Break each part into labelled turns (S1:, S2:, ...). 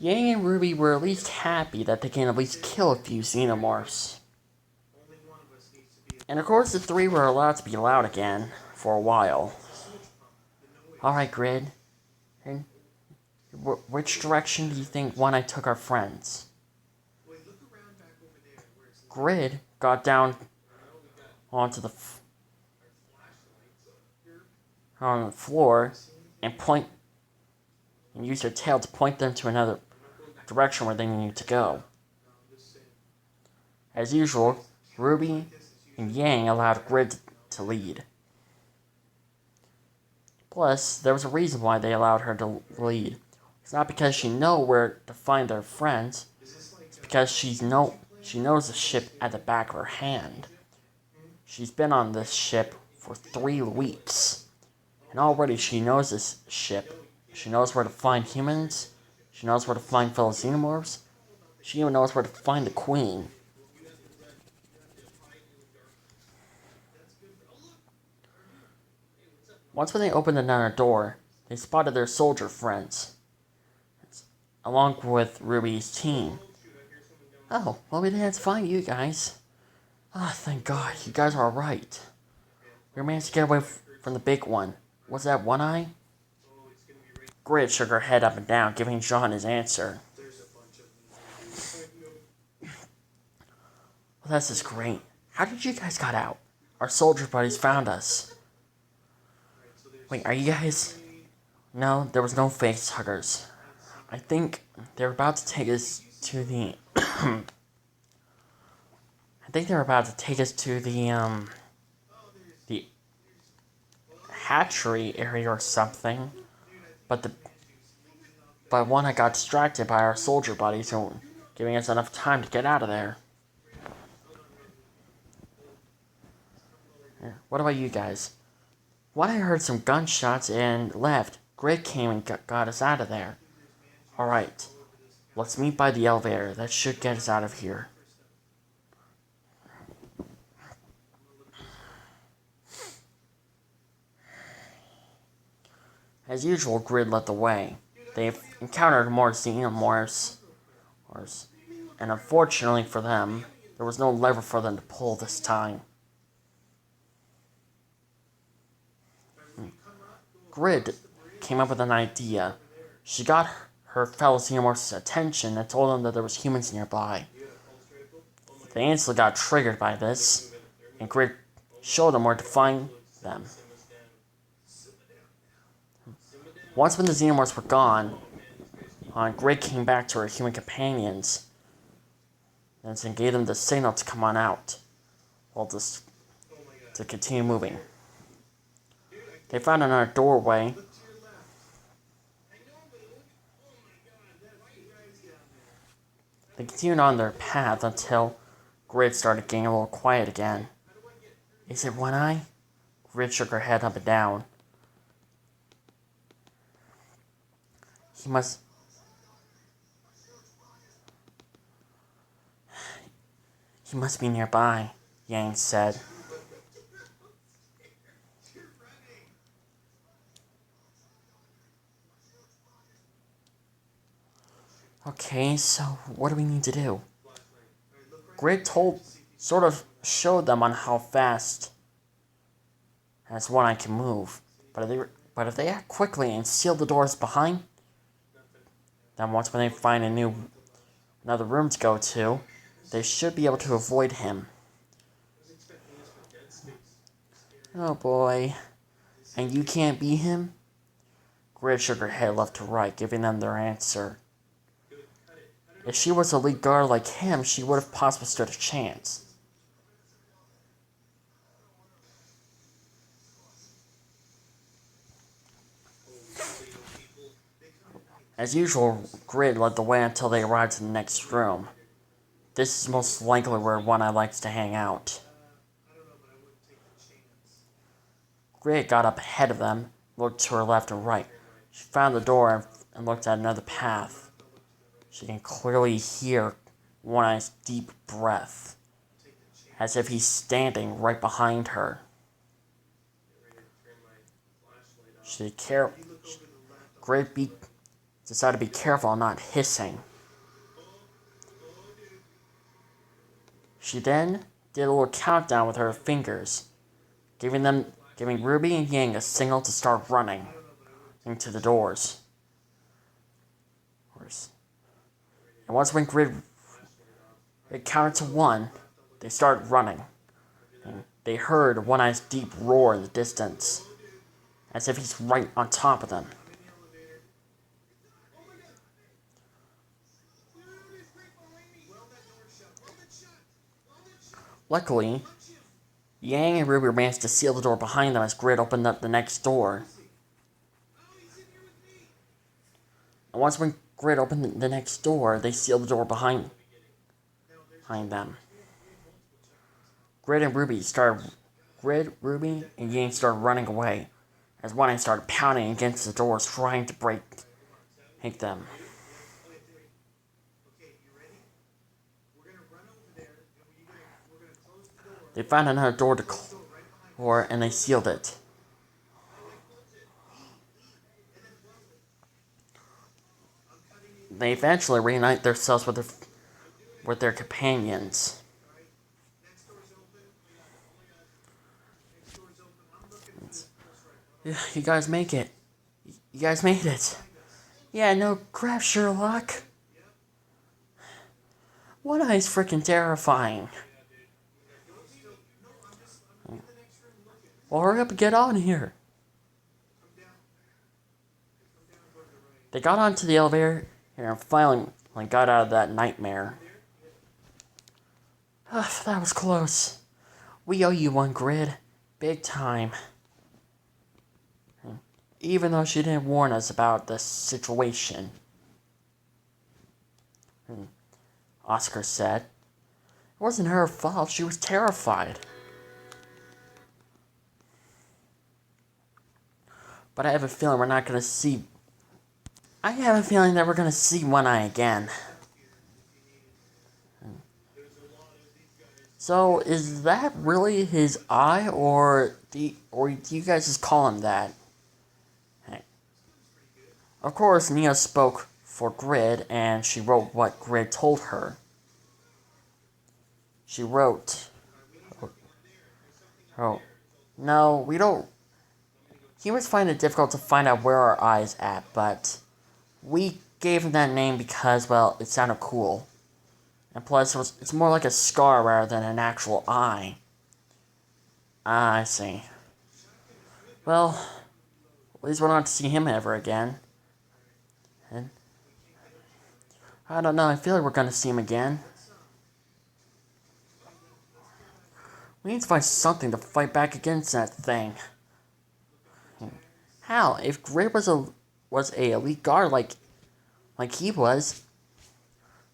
S1: Yang and Ruby were at least happy that they can at least kill a few xenomorphs. And of course the three were allowed to be loud again for a while. Alright, Grid. And which direction do you think One Eye took our friends? Grid got down onto on the floor and used her tail to point them to another direction where they needed to go. As usual, Ruby and Yang allowed Grid to lead. Plus, there was a reason why they allowed her to lead. It's not because she knows where to find their friends. It's because she knows the ship at the back of her hand. She's been on this ship for 3 weeks. And already she knows this ship. She knows where to find humans. She knows where to find fellow xenomorphs. She even knows where to find the Queen. Once when they opened another door, they spotted their soldier friends, along with Ruby's team. Oh, well, we didn't have to find you guys. Ah, oh, thank God, you guys are alright. We managed to get away from the big one. Was that One Eye? Grid shook her head up and down, giving John his answer. Well, this is great. How did you guys get out? Our soldier buddies found us. Wait, are you guys... No, there was no face huggers. I think they're about to take us to the... I think they're about to take us to the hatchery area or something. But One Eye got distracted by our soldier buddies, so giving us enough time to get out of there. What about you guys? One Eye heard some gunshots and left. Grid came and got us out of there. Alright, let's meet by the elevator. That should get us out of here. As usual, Grid led the way. They've encountered more xenomorphs, and unfortunately for them, there was no lever for them to pull this time. Grid came up with an idea. She got her fellow xenomorphs' attention and told them that there was humans nearby. They instantly got triggered by this, and Grid showed them where to find them. Once when the xenomorphs were gone, Grid came back to her human companions and gave them the signal to come on out, to continue moving. They found another doorway. They continued on their path until Grid started getting a little quiet again. Is it One Eye? Grid shook her head up and down. He must be nearby, Yang said. Okay, so what do we need to do? Grid showed them on how fast as One Eye can move. But if they act quickly and seal the doors behind, then once when they find another room to go to, they should be able to avoid him. Oh boy. And you can't beat him? Grid shook her head left to right, giving them their answer. If she was a lead guard like him, she would have possibly stood a chance. As usual, Grid led the way until they arrived in the next room. This is most likely where One Eye likes to hang out. Grid got up ahead of them, looked to her left and right. She found the door and looked at another path. She can clearly hear One Eye's deep breath, as if he's standing right behind her. Grid decided to be careful and not hissing. She then did a little countdown with her fingers, giving Ruby and Yang a signal to start running into the doors. And once when Grid counted to 1, they started running. And they heard One Eye's deep roar in the distance, as if he's right on top of them. Luckily, Yang and Ruby managed to seal the door behind them as Grid opened up the next door. And once when Grid opened the next door, they sealed the door behind them. Grid, Ruby, and Yang started running away, as One Eye started pounding against the doors, trying to break them. They found another door and they sealed it. They eventually reunite themselves with their companions. You guys make it. You guys made it. Yeah, no crap, Sherlock. One Eye's freaking terrifying. Well, hurry up and get on here. They got onto the elevator and finally got out of that nightmare. That was close. We owe you one, Grid. Big time. Even though she didn't warn us about the situation. Oscar said. It wasn't her fault. She was terrified. But I have a feeling we're not going to see... I have a feeling that we're going to see One Eye again. So, is that really his eye, or do you guys just call him that? Of course, Nia spoke for Grid, and she wrote what Grid told her. She wrote... Oh, no, we don't... Humans find it difficult to find out where our eye's at, but we gave him that name because, well, it sounded cool. And plus, it's more like a scar rather than an actual eye. Ah, I see. Well, at least we're not to see him ever again. And I don't know, I feel like we're going to see him again. We need to find something to fight back against that thing. How? If Grid was a elite guard like he was,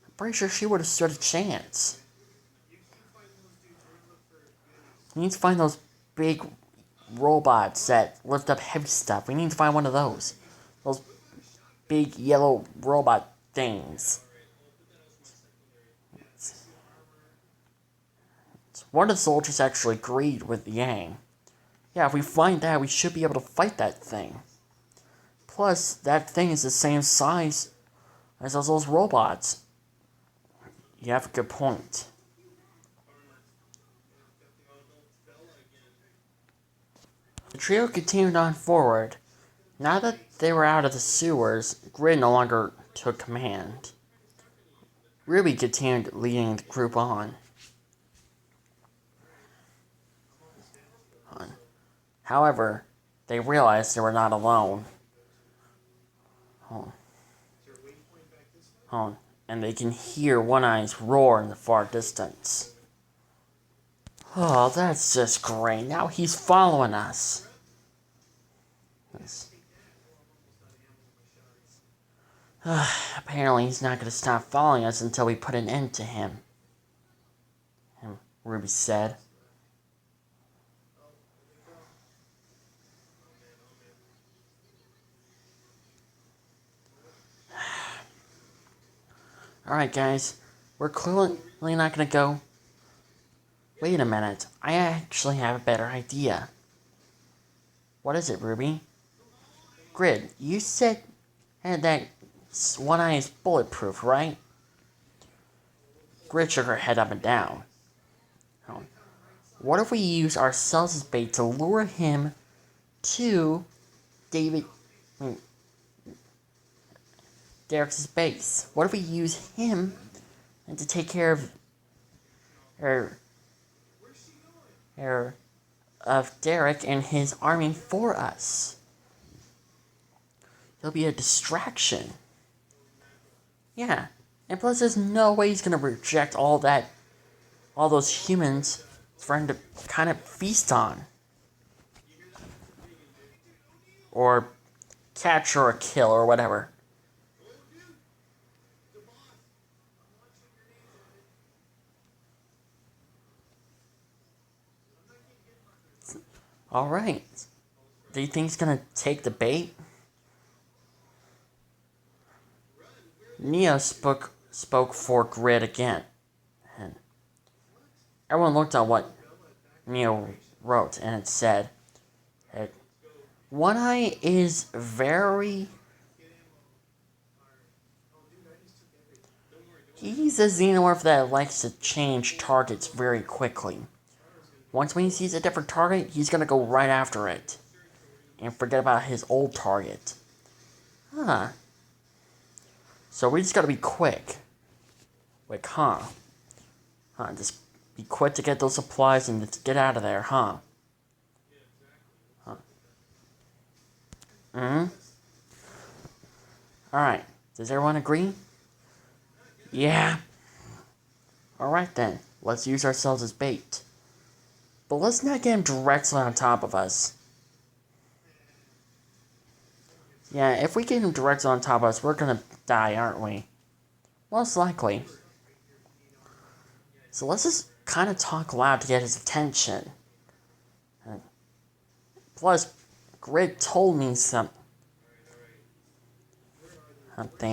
S1: I'm pretty sure she would have stood a chance. We need to find those big robots that lift up heavy stuff. We need to find one of those. Those big yellow robot things. One of the soldiers actually agreed with Yang. Yeah, if we find that, we should be able to fight that thing. Plus, that thing is the same size as those robots. You have a good point. The trio continued on forward. Now that they were out of the sewers, Grid no longer took command. Ruby continued leading the group on. However, they realized they were not alone. And they can hear One Eye's roar in the far distance. Oh, that's just great. Now he's following us. Apparently he's not going to stop following us until we put an end to him. Ruby said. Alright guys, we're clearly not going to go. Wait a minute, I actually have a better idea. What is it, Ruby? Grid, you said that One Eye is bulletproof, right? Grit shook her head up and down. What if we use ourselves as bait to lure him to David, Derek's base? What if we use him and to take care of Derek and his army for us? He'll be a distraction. Yeah, and plus there's no way he's gonna reject all those humans for him to kind of feast on. Or capture or kill or whatever. Alright. Do you think he's gonna take the bait? Neo spoke for Grid again. And everyone looked at what Neo wrote, and it said, One Eye is He's a xenomorph that likes to change targets very quickly. Once when he sees a different target, he's gonna go right after it. And forget about his old target. Huh. So we just gotta be quick. Like, huh? Just be quick to get those supplies and just get out of there, huh? Alright, does everyone agree? Yeah. Alright then, let's use ourselves as bait. But let's not get him directly on top of us. Yeah, if we get him directly on top of us, we're gonna die, aren't we? Most likely. So let's just kind of talk loud to get his attention. Plus, Grid told me something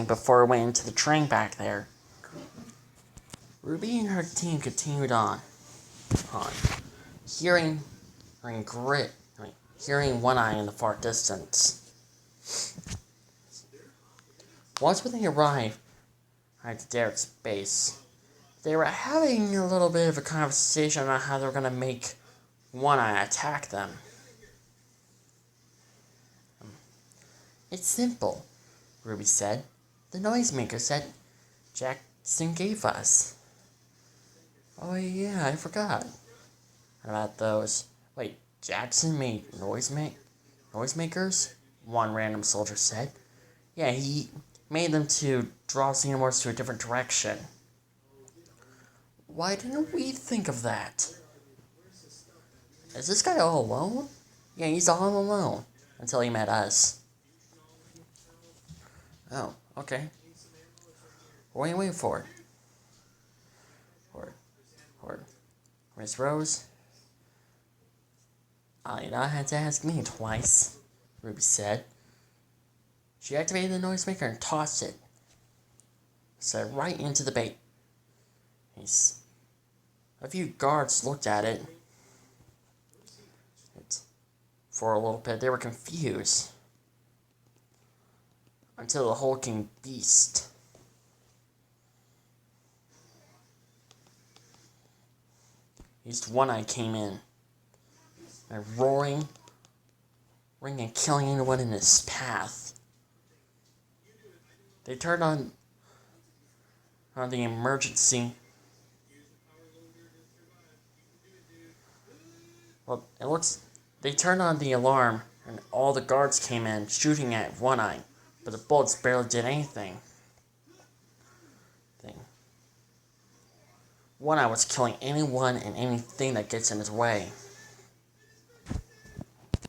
S1: before we went into the train back there. Ruby and her team continued on, hearing One Eye in the far distance. Once when they arrived at Derek's base, they were having a little bit of a conversation on how they were going to make One Eye attack them. It's simple, Ruby said. The noisemaker said Jackson gave us. Oh yeah, I forgot about those. Wait, Jackson made noisemakers? One random soldier said. Yeah, he made them to draw xenomorphs to a different direction. Why didn't we think of that? Is this guy all alone? Yeah, he's all alone. Until he met us. Oh, okay. What are you waiting for? Miss Rose? You don't have to ask me twice, Ruby said. She activated the noisemaker and tossed it. Set right into the bait. A few guards looked at it. For a little bit, they were confused. Until the hulking beast. One Eye came in. And roaring and killing anyone in his path. They turned on the emergency. Well, they turned on the alarm, and all the guards came in, shooting at One Eye, but the bullets barely did anything. One Eye was killing anyone and anything that gets in his way.